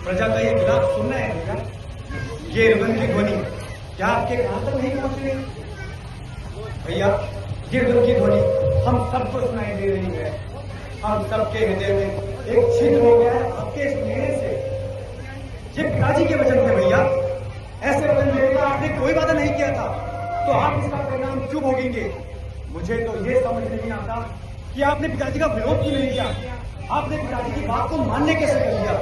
प्रजा का ये खिलाफ सुनना है भैया। ये रिबन की ध्वनि क्या आपके कान तक नहीं पहुंच रही भैया? ये रिबन की ध्वनि हम सबको सुनाई दे रही है। हम सबके हृदय में एक छिद्र हो गया है आपके सुनने से। ये पिताजी के वचन थे भैया। ऐसे वचन लेने का आपने कोई वादा नहीं किया था, तो आप इसका परिणाम क्यों भोगेंगे? मुझे तो ये समझ नहीं आता कि आपने पिताजी का विरोध क्यों नहीं किया। आपने पिताजी की बात को मानने कैसे कर दिया?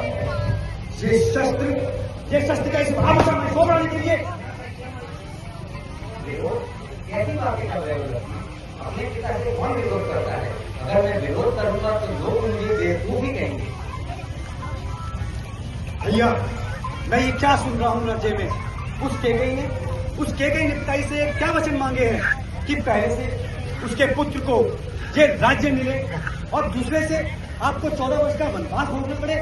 ये शस्त्र का इस महावचन में शोभा के लिए कैसी बातें कर रहे हो? अपने पिता से कौन विरोध करता है? अगर मैं विरोध करूंगा तो लोग मुझे बेवकूफ ही कहेंगे। भैया मैं ये क्या सुन रहा हूँ राज्य में? उस केकई ने पिताजी से क्या वचन मांगे हैं कि पहले से उसके पुत्र को ये राज्य मिले और दूसरे से आपको 14 वर्ष का वनवास भोगना पड़े।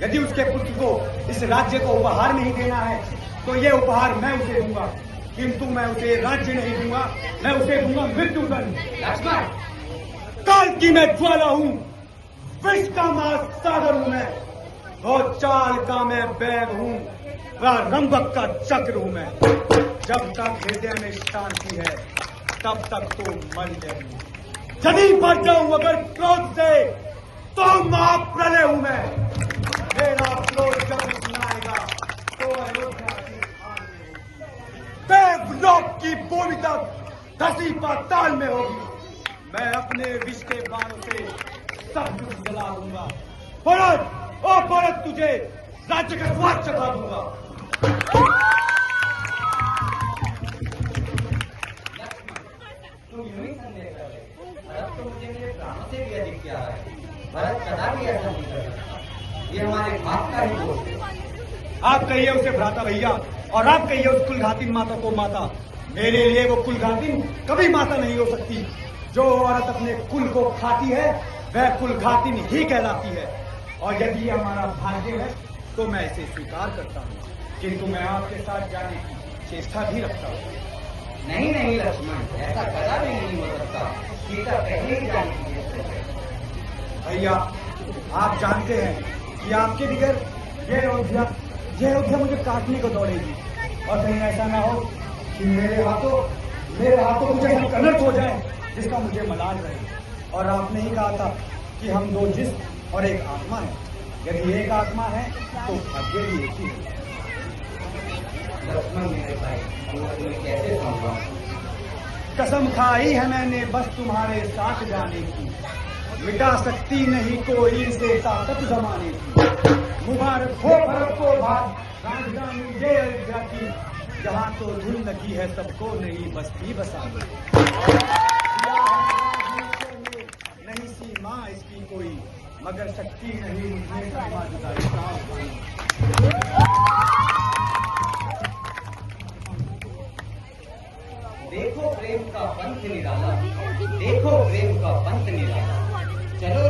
यदि उसके पुत्र को इस राज्य को उपहार नहीं देना है तो ये उपहार मैं उसे दूंगा, किंतु मैं उसे राज्य नहीं दूंगा, मैं उसे दूंगा मृत्युदंड। लक्ष्मण, काल की मैं ज्वाला हूं, विष का महासागर हूं मैं, और चाल का मैं बैग हूं, प्रारंभक का चक्र हूं मैं। जब तक हृदय में शांति है तब तक तो मर जाऊंगी। यदि मर जाऊं अगर क्रोध से तो महाप्रलय हूं मैं। मेरा क्रोध जब सुनाएगा तो अयोध्या की देवलोक की भूमि तक धसी पाताल में होगी। मैं अपने विष के बाणों से सब कुछ जला दूंगा। भरत तुझे राज्य का स्वाद चखा दूंगा। तुम यूं ही संदेह कर रहे। भरत तो मुझे मेरे प्राणों से भी अधिक प्यारा है। भरत कदापि ऐसा नहीं कर सकता। ये हमारे बाप का ही दोष है। आप कहिए उसे भ्राता भैया, और आप कहिए उस कुलघातिन माता को माता। मेरे लिए वो कुलघातिन कभी माता नहीं हो सकती। जो औरत अपने कुल को खाती है वह कुलघातिन ही कहलाती है। और यदि हमारा भाग्य है तो मैं इसे स्वीकार करता हूँ, किंतु मैं आपके साथ जाने की चेष्टा भी रखता हूँ। नहीं लक्ष्मण, ऐसा कदापि नहीं हो सकता। सीता पहले ही जानती है। भैया आप जानते हैं कि आपके बगैर ये अयोध्या मुझे काटने को दौड़ेगी, और कहीं ऐसा ना हो कि मेरे हाथों मुझे अनर्थ हो जाए जिसका मुझे मलाल रहे। और आपने ही कहा था कि हम दो जिस्म और एक आत्मा है। यदि एक आत्मा है तो भाग्य भी एक ही है। लक्ष्मण मेरे भाई, मैं तुम्हें कैसे समझाऊं? कसम खाई है मैंने बस तुम्हारे साथ जाने की, मिटा सकती नहीं कोई इसे ताकत जमाने की। मुबारक हो भरत को भाग राजधानी ये अयोध्या की, जहाँ तो धुन लगी है सबको नहीं बस्ती बसाने। नहीं सीमा इसकी कोई, मगर शक्ति नहीं मुझे सीमा जुदाई का। देखो प्रेम का पंथ निराला, देखो प्रेम का पंथ निराला। चलो